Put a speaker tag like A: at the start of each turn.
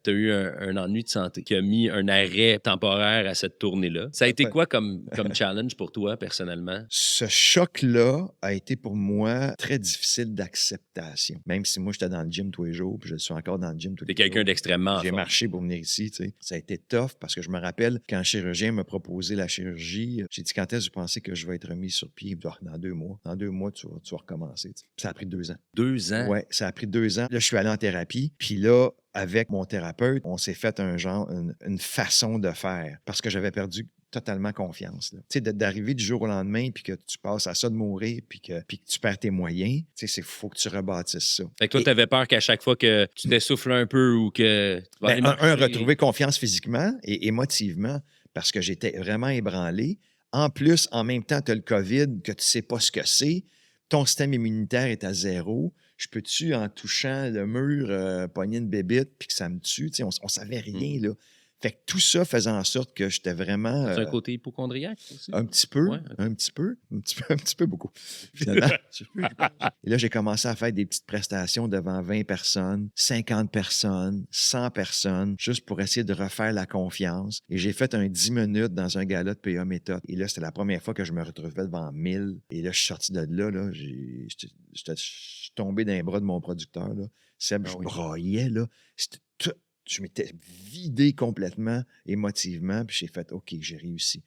A: tu as eu un ennui de santé qui a mis un arrêt temporaire à cette tournée-là. Ça a été quoi comme challenge pour toi, personnellement?
B: Ce choc-là a été pour moi très difficile d'acceptation. Même si moi, j'étais dans le gym tous les jours, puis je suis encore dans le gym tous
A: T'es
B: les
A: quelqu'un
B: jours.
A: d'extrêmement en
B: J'ai
A: forme.
B: marché pour venir ici, tu sais. Ça a été tough parce que je me rappelle quand le chirurgien m'a proposé la chirurgie, j'ai dit quand est-ce que vous pensez que je vais être remis sur pied? Dans 2 mois. Dans 2 mois, tu vas recommencer. Tu sais. Puis ça a pris 2 ans.
A: 2 ans?
B: Ouais, ça a pris 2 ans. Là, je suis allé en thérapie. Puis là, avec mon thérapeute, on s'est fait une façon de faire parce que j'avais perdu totalement confiance. Tu sais, d'arriver du jour au lendemain puis que tu passes à ça de mourir puis que tu perds tes moyens, tu sais, il faut que tu rebâtisses ça.
A: Fait que toi,
B: Et,
A: t'avais peur qu'à chaque fois que tu t'essouffles un peu ou que tu vas
B: ben,
A: aller marcher...
B: retrouver confiance physiquement et émotivement parce que j'étais vraiment ébranlé. En plus, en même temps, tu as le COVID, que tu sais pas ce que c'est. Ton système immunitaire est à zéro. Je peux-tu, en touchant le mur, pogner une bébite puis que ça me tue? Tu sais, on savait rien, là. Fait que tout ça faisait en sorte que j'étais vraiment
A: As-tu un côté hypochondriaque aussi?
B: un petit peu,
A: Ouais, ok.
B: un petit peu beaucoup, finalement. Et là, j'ai commencé à faire des petites prestations devant 20 personnes, 50 personnes, 100 personnes, juste pour essayer de refaire la confiance. Et j'ai fait un 10 minutes dans un gala de PA Méthode. Et là, c'était la première fois que je me retrouvais devant 1000. Et là, je suis sorti de là, j'étais tombé dans les bras de mon producteur, là. Seb,
A: Ah
B: je
A: oui.
B: braillais, là. C'était tout. Je m'étais vidé complètement émotivement, puis j'ai fait OK, j'ai réussi.